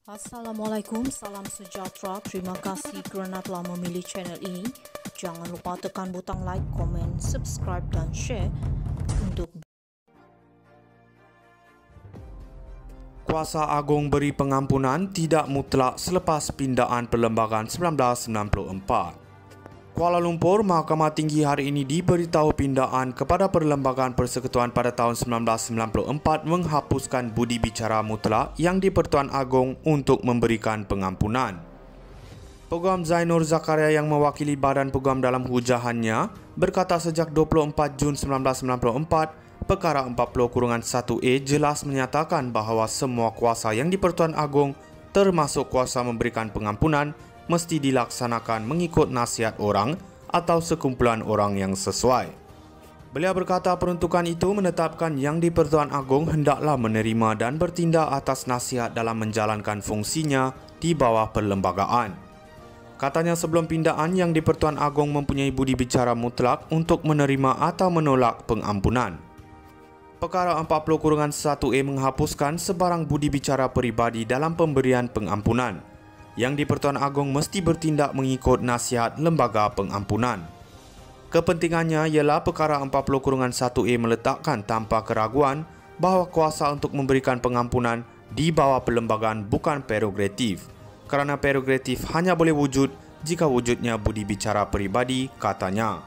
Assalamualaikum, salam sejahtera. Terima kasih kerana telah memilih channel ini. Jangan lupa tekan butang like, komen, subscribe dan share untuk Kuasa Agung beri pengampunan tidak mutlak selepas pindaan perlembagaan 1994. Kuala Lumpur, Mahkamah Tinggi hari ini diberitahu pindaan kepada Perlembagaan Persekutuan pada tahun 1994 menghapuskan budi bicara mutlak yang di-Pertuan Agong untuk memberikan pengampunan. Peguam Zainur Zakaria yang mewakili Badan Peguam dalam hujahannya berkata sejak 24 Jun 1994, Perkara 40-1A jelas menyatakan bahawa semua kuasa yang di-Pertuan Agong termasuk kuasa memberikan pengampunan mesti dilaksanakan mengikut nasihat orang atau sekumpulan orang yang sesuai. Beliau berkata peruntukan itu menetapkan yang di-Pertuan Agong hendaklah menerima dan bertindak atas nasihat dalam menjalankan fungsinya di bawah perlembagaan. Katanya sebelum pindaan yang di-Pertuan Agong mempunyai budi bicara mutlak untuk menerima atau menolak pengampunan. Perkara 40-1A menghapuskan sebarang budi bicara peribadi dalam pemberian pengampunan. Yang di-Pertuan Agong mesti bertindak mengikut nasihat lembaga pengampunan. Kepentingannya ialah Perkara 40-1A meletakkan tanpa keraguan bahawa kuasa untuk memberikan pengampunan di bawah perlembagaan bukan prerogatif, kerana prerogatif hanya boleh wujud jika wujudnya budi bicara peribadi, katanya.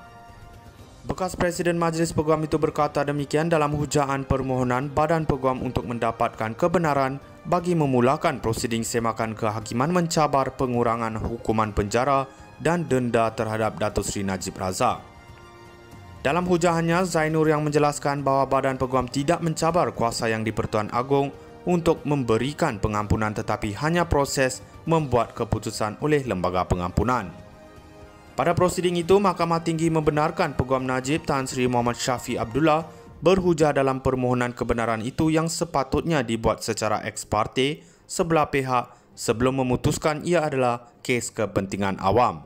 Bekas Presiden Majlis Peguam itu berkata demikian dalam hujaan permohonan Badan Peguam untuk mendapatkan kebenaran bagi memulakan prosiding semakan kehakiman mencabar pengurangan hukuman penjara dan denda terhadap Datuk Seri Najib Razak. Dalam hujahannya, Zainur yang menjelaskan bahawa Badan Peguam tidak mencabar kuasa yang di-Pertuan Agong untuk memberikan pengampunan tetapi hanya proses membuat keputusan oleh lembaga pengampunan. Pada prosiding itu, Mahkamah Tinggi membenarkan Peguam Najib Tan Sri Muhammad Syafiq Abdullah berhujah dalam permohonan kebenaran itu yang sepatutnya dibuat secara ex parte sebelah pihak sebelum memutuskan ia adalah kes kepentingan awam.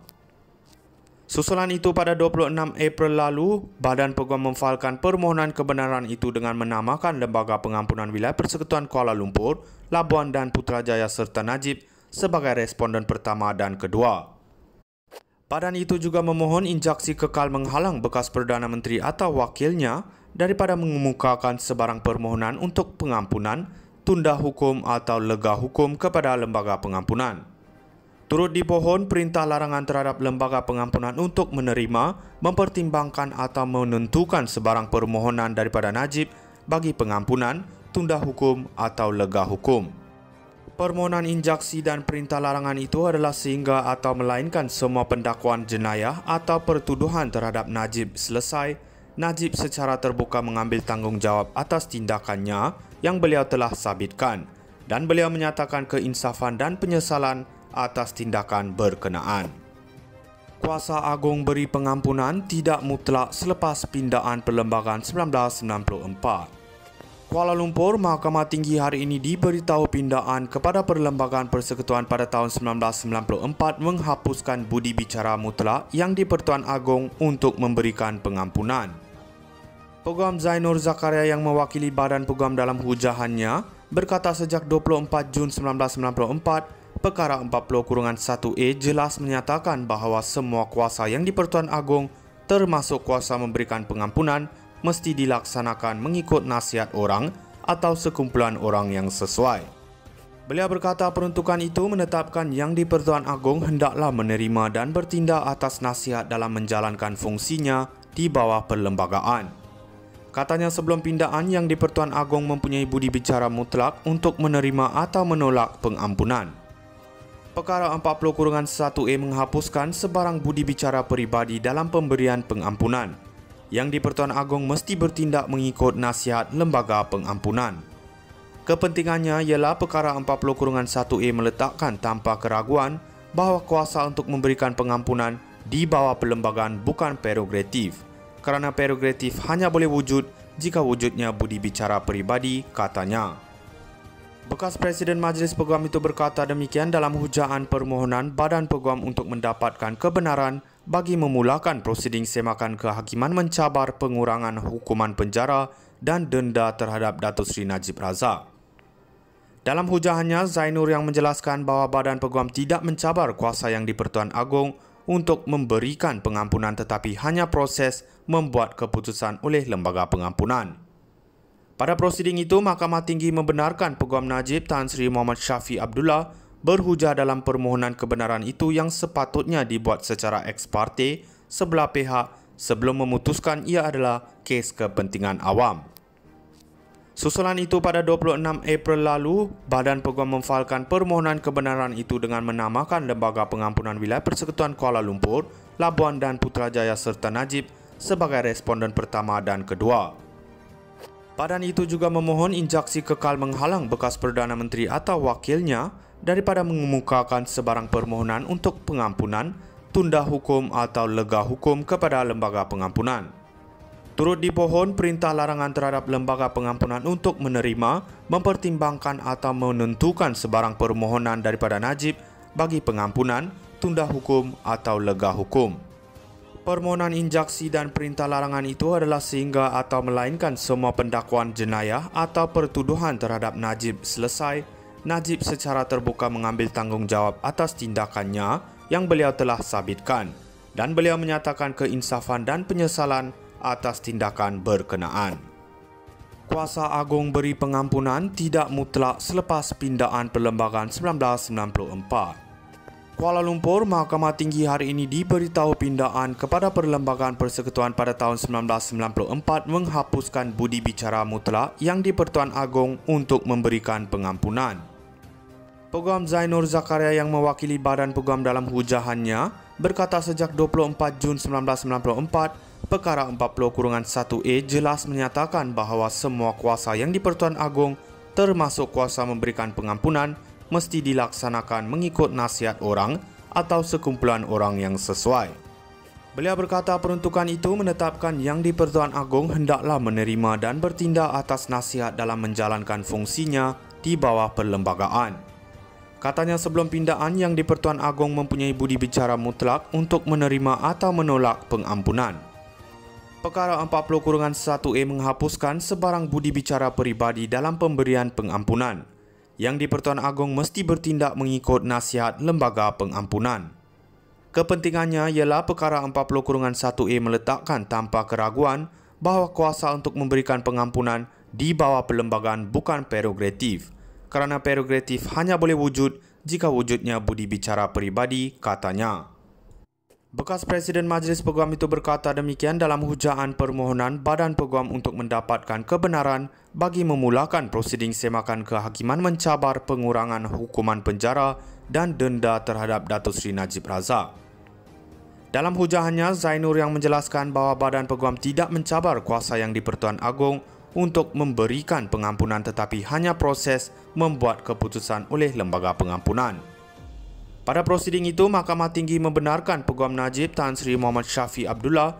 Susulan itu pada 26 April lalu, Badan Peguam memfailkan permohonan kebenaran itu dengan menamakan Lembaga Pengampunan Wilayah Persekutuan Kuala Lumpur, Labuan dan Putrajaya serta Najib sebagai responden pertama dan kedua. Badan itu juga memohon injaksi kekal menghalang bekas Perdana Menteri atau wakilnya daripada mengemukakan sebarang permohonan untuk pengampunan, tunda hukum atau lega hukum kepada lembaga pengampunan. Turut dipohon perintah larangan terhadap lembaga pengampunan untuk menerima, mempertimbangkan atau menentukan sebarang permohonan daripada Najib bagi pengampunan, tunda hukum atau lega hukum. Permohonan injaksi dan perintah larangan itu adalah sehingga atau melainkan semua pendakwaan jenayah atau pertuduhan terhadap Najib selesai, Najib secara terbuka mengambil tanggungjawab atas tindakannya yang beliau telah sabitkan dan beliau menyatakan keinsafan dan penyesalan atas tindakan berkenaan. Kuasa Agung beri pengampunan tidak mutlak selepas pindaan perlembagaan 1994. Kuala Lumpur, Mahkamah Tinggi hari ini diberitahu pindaan kepada Perlembagaan Persekutuan pada tahun 1994 menghapuskan budi bicara mutlak yang di-Pertuan Agong untuk memberikan pengampunan. Peguam Zainur Zakaria yang mewakili Badan Peguam dalam hujahannya berkata sejak 24 Jun 1994, Perkara 40-1A jelas menyatakan bahawa semua kuasa yang di-Pertuan Agong termasuk kuasa memberikan pengampunan mesti dilaksanakan mengikut nasihat orang atau sekumpulan orang yang sesuai. Beliau berkata peruntukan itu menetapkan yang di-Pertuan Agong hendaklah menerima dan bertindak atas nasihat dalam menjalankan fungsinya di bawah perlembagaan. Katanya sebelum pindaan yang di-Pertuan Agong mempunyai budi bicara mutlak untuk menerima atau menolak pengampunan. Perkara 40-1A menghapuskan sebarang budi bicara peribadi dalam pemberian pengampunan. Yang di-Pertuan Agong mesti bertindak mengikut nasihat lembaga pengampunan. Kepentingannya ialah Perkara 40-1A meletakkan tanpa keraguan bahawa kuasa untuk memberikan pengampunan di bawah perlembagaan bukan prerogatif, kerana prerogatif hanya boleh wujud jika wujudnya budi bicara peribadi, katanya. Bekas Presiden Majlis Peguam itu berkata demikian dalam hujaan permohonan Badan Peguam untuk mendapatkan kebenaran bagi memulakan prosiding semakan kehakiman mencabar pengurangan hukuman penjara dan denda terhadap Datuk Seri Najib Razak. Dalam hujahannya, Zainur yang menjelaskan bahawa Badan Peguam tidak mencabar kuasa Yang di-Pertuan Agong untuk memberikan pengampunan tetapi hanya proses membuat keputusan oleh lembaga pengampunan. Pada prosiding itu, Mahkamah Tinggi membenarkan Peguam Najib Tan Sri Muhammad Syafiq Abdullah berhujah dalam permohonan kebenaran itu yang sepatutnya dibuat secara ex parte sebelah pihak sebelum memutuskan ia adalah kes kepentingan awam. Susulan itu pada 26 April lalu, Badan Peguam memfailkan permohonan kebenaran itu dengan menamakan Lembaga Pengampunan Wilayah Persekutuan Kuala Lumpur, Labuan dan Putrajaya serta Najib sebagai responden pertama dan kedua. Badan itu juga memohon injaksi kekal menghalang bekas Perdana Menteri atau wakilnya daripada mengemukakan sebarang permohonan untuk pengampunan, tunda hukum atau lega hukum kepada Lembaga Pengampunan. Turut dipohon perintah larangan terhadap Lembaga Pengampunan untuk menerima, mempertimbangkan atau menentukan sebarang permohonan daripada Najib bagi pengampunan, tunda hukum atau lega hukum. Permohonan injaksi dan perintah larangan itu adalah sehingga atau melainkan semua pendakwaan jenayah atau pertuduhan terhadap Najib selesai, Najib secara terbuka mengambil tanggungjawab atas tindakannya yang beliau telah sabitkan dan beliau menyatakan keinsafan dan penyesalan atas tindakan berkenaan. Kuasa Agong beri pengampunan tidak mutlak selepas pindaan perlembagaan 1994. Kuala Lumpur, Mahkamah Tinggi hari ini diberitahu pindaan kepada Perlembagaan Persekutuan pada tahun 1994 menghapuskan budi bicara mutlak yang di-Pertuan Agong untuk memberikan pengampunan. Peguam Zainur Zakaria yang mewakili Badan Peguam dalam hujahannya berkata sejak 24 Jun 1994, Perkara 40-1A jelas menyatakan bahawa semua kuasa yang di-Pertuan Agong termasuk kuasa memberikan pengampunan mesti dilaksanakan mengikut nasihat orang atau sekumpulan orang yang sesuai. Beliau berkata peruntukan itu menetapkan Yang di-Pertuan Agong hendaklah menerima dan bertindak atas nasihat dalam menjalankan fungsinya di bawah perlembagaan. Katanya sebelum pindaan Yang di-Pertuan Agong mempunyai budi bicara mutlak untuk menerima atau menolak pengampunan. Perkara 40-1A menghapuskan sebarang budi bicara peribadi dalam pemberian pengampunan. Yang di-Pertuan Agong mesti bertindak mengikut nasihat Lembaga Pengampunan. Kepentingannya ialah perkara 40-1A meletakkan tanpa keraguan bahawa kuasa untuk memberikan pengampunan di bawah perlembagaan bukan prerogatif, kerana prerogatif hanya boleh wujud jika wujudnya budi bicara peribadi, katanya. Bekas Presiden Majlis Peguam itu berkata demikian dalam hujahan permohonan Badan Peguam untuk mendapatkan kebenaran bagi memulakan prosiding semakan kehakiman mencabar pengurangan hukuman penjara dan denda terhadap Datuk Seri Najib Razak. Dalam hujahannya, Zainur yang menjelaskan bahawa Badan Peguam tidak mencabar kuasa Yang di-Pertuan Agong untuk memberikan pengampunan tetapi hanya proses membuat keputusan oleh Lembaga Pengampunan. Pada prosiding itu, Mahkamah Tinggi membenarkan Peguam Najib Tan Sri Muhammad Syafiq Abdullah